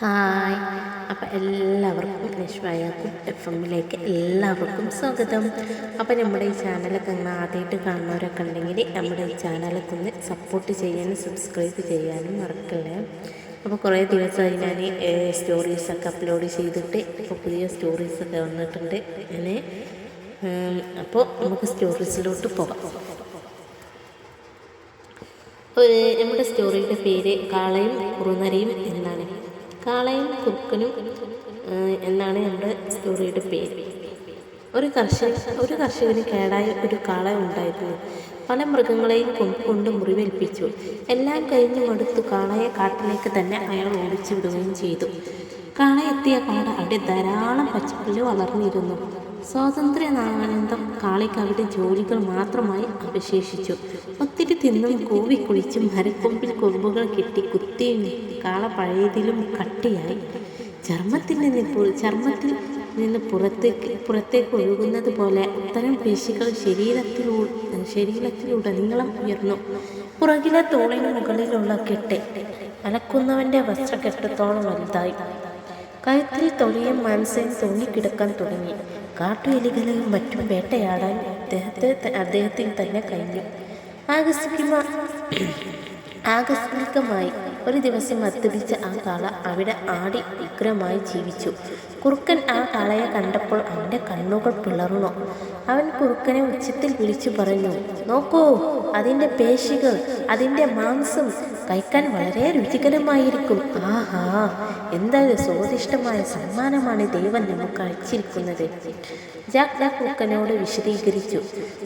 Hi. അപ്പം എല്ലാവർക്കും ലക്ഷ്മയാക്കും FM-ലേക്ക് എല്ലാവർക്കും സ്വാഗതം. അപ്പം നമ്മുടെ ഈ ചാനലൊക്കെ നിങ്ങൾ ആദ്യമായിട്ട് കാണുന്നവരൊക്കെ ഉണ്ടെങ്കിൽ നമ്മുടെ ഈ ചാനലൊക്കെ ഒന്ന് സപ്പോർട്ട് ചെയ്യാനും സബ്സ്ക്രൈബ് ചെയ്യാനും മറക്കല്ലേ. അപ്പോൾ കുറേ ദിവസമായി ഞാൻ സ്റ്റോറീസൊക്കെ അപ്ലോഡ് ചെയ്തിട്ട് ഇപ്പോൾ പുതിയ സ്റ്റോറീസൊക്കെ വന്നിട്ടുണ്ട്. അപ്പോൾ നമുക്ക് സ്റ്റോറീസിലോട്ട് പോകാം. നമ്മുടെ സ്റ്റോറിയുടെ പേര് കാളയും കുറുനരിയും എന്നാണ്. കാളയും കുറുക്കനും എന്നാണ് നമ്മുടെ സ്റ്റോറിയുടെ പേര്. ഒരു കർഷകന് കേടായ ഒരു കാള ഉണ്ടായിരുന്നു. പല മൃഗങ്ങളെയും കൊണ്ട് മുറിവേൽപ്പിച്ചു. എല്ലാം കഴിഞ്ഞു മടുത്തു കാളയെ കാട്ടിലേക്ക് തന്നെ അയാൾ ഓടിച്ചു വിടുകയും ചെയ്തു. കാള എത്തിയ കാട് അവിടെ ധാരാളം പച്ചപ്പുല്ല് വളർന്നിരുന്നു. സ്വാതന്ത്ര്യാനന്തം കാളയ്ക്ക് അവിടെ ജോലികൾ മാത്രമായി അവശേഷിച്ചു. ഒത്തിരി തിന്നും കൂവിക്കുളിച്ചും മരക്കൊമ്പിൽ കൊമ്പുകൾ കെട്ടി കുത്തിയും കാള പഴയതിലും കട്ടിയായി. ചർമ്മത്തിൽ നിന്ന് പുറത്തേക്ക് ഒഴുകുന്നത് പോലെ ഉത്തരം പേശികൾ ശരീരത്തിലുടനീളം ഉയർന്നു. പുറകിലെ തോളിന് മുകളിലുള്ള കെട്ട് അലക്കുന്നവന്റെ വസ്ത്രകെട്ടത്തോളം വലുതായി. കഴുത്തിൽ തൊലിയും മാംസവും തൂങ്ങിക്കിടക്കാൻ തുടങ്ങി. കാട്ടുഎലികളെയും മറ്റും വേട്ടയാടാൻ അദ്ദേഹത്തിന് തന്നെ കഴിഞ്ഞു. ആകസ്മികമായി ഒരു ദിവസം മദ്യപിച്ച ആ കാള അവിടെ ആടി ഉഗ്രമായി ജീവിച്ചു. കുറുക്കൻ ആ കാളയെ കണ്ടപ്പോൾ അവൻ്റെ കണ്ണുകൾ പിളർന്നു. അവൻ കുറുക്കനെ ഉച്ചത്തിൽ വിളിച്ചു പറഞ്ഞു, നോക്കൂ, അതിൻ്റെ പേശികൾ, അതിൻ്റെ മാംസം കഴിക്കാൻ വളരെ രുചികരമായിരിക്കും. ആഹാ, എന്തൊരു സ്വാദിഷ്ടമായ സമ്മാനമാണ് ദൈവം നമുക്ക് അയച്ചിരിക്കുന്നത്. ജാക്ക് കുറുക്കനോട് വിശദീകരിച്ചു.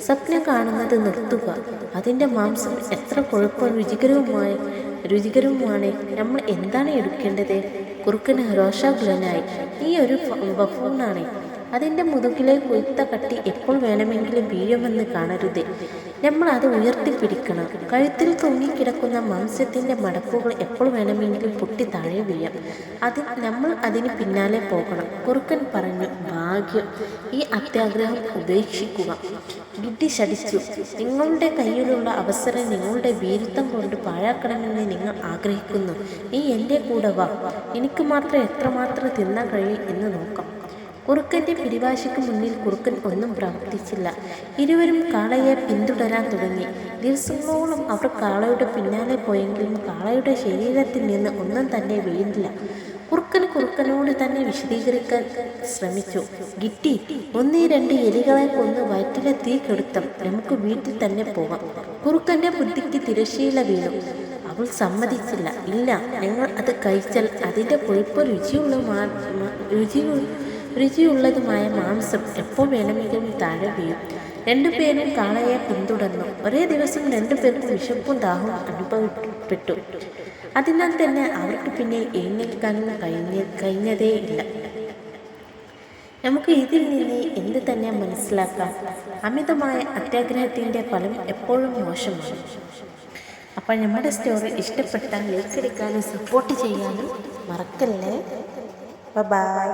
സ്വപ്നം കാണുന്നത് നിർത്തുക. അതിൻ്റെ മാംസം എത്ര കൊഴുപ്പും രുചികരവുമാണ്. നമ്മൾ എന്താണ് എടുക്കേണ്ടത്? കുറുക്കന് രോഷാകുലനായി. ഈ ഒരു ബഫൂണാണ്. അതിൻ്റെ മുതുകിലെ കൊയ്ത്ത കട്ടി എപ്പോൾ വേണമെങ്കിലും വീഴുമെന്ന് കാണരുത്. നമ്മൾ അത് ഉയർത്തിപ്പിടിക്കണം. കഴുത്തിൽ തൂങ്ങിക്കിടക്കുന്ന മാംസത്തിൻ്റെ മടക്കുകൾ എപ്പോൾ വേണമെങ്കിലും പൊട്ടി താഴെ വീഴാം. നമ്മൾ അതിന് പിന്നാലെ പോകണം. കുറുക്കൻ പറഞ്ഞു. ഭാഗ്യം. ഈ അത്യാഗ്രഹം ഉപേക്ഷിക്കുക. ഗിഡ്ഡി ശടിച്ചു. നിങ്ങളുടെ കയ്യിലുള്ള അവസരം നിങ്ങളുടെ വീരത്വം കൊണ്ട് പാഴാക്കണമെന്ന് നിങ്ങൾ ആഗ്രഹിക്കുന്നു. നീ എൻ്റെ കൂടെ വാ. എനിക്ക് മാത്രം എത്രമാത്രം തിന്നാൻ കഴിയും എന്ന് നോക്കാം. കുറുക്കൻ്റെ പിടിവാശിക്ക് മുന്നിൽ കുറുക്കൻ ഒന്നും പ്രവർത്തിച്ചില്ല. ഇരുവരും കാളയെ പിന്തുടരാൻ തുടങ്ങി. ദിവസങ്ങളോളം അവർ കാളയുടെ പിന്നാലെ പോയെങ്കിലും കാളയുടെ ശരീരത്തിൽ നിന്ന് ഒന്നും തന്നെ വീണില്ല. കുറുക്കനോട് തന്നെ വിശദീകരിക്കാൻ ശ്രമിച്ചു. ഗിട്ടി, 1-2 എലികളെ കൊന്ന് വയറ്റിലെ തീ കെടുത്താം. നമുക്ക് വീട്ടിൽ തന്നെ പോകാം. കുറുക്കൻ്റെ ബുദ്ധിക്ക് തിരശ്ശീല വീണു. അവൾ സമ്മതിച്ചില്ല. ഇല്ല, ഞങ്ങൾ അത് കഴിച്ചാൽ അതിൻ്റെ കൊഴുപ്പ് രുചിയുള്ളതുമായ മാംസം എപ്പോൾ വേണമെങ്കിലും താഴെ വീഴും. 2 പേരും കാളയെ പിന്തുടർന്നു. ഒരേ ദിവസം 2 പേർക്കും വിശപ്പും ദാഹവും അനുഭവപ്പെട്ടു. അതിനാൽ തന്നെ അവർക്ക് പിന്നെ എഴുന്നേൽക്കാനും കഴിഞ്ഞതേയില്ല. നമുക്ക് ഇതിൽ നിന്ന് എന്ത് തന്നെ മനസ്സിലാക്കാം? അമിതമായ അത്യാഗ്രഹത്തിൻ്റെ ഫലം എപ്പോഴും മോശമാണ്. അപ്പോൾ നമ്മുടെ സ്റ്റോറി ഇഷ്ടപ്പെട്ടാൽ ലൈക്ക് അടിക്കാനും സപ്പോർട്ട് ചെയ്യാനും മറക്കല്ലേ. ബൈ.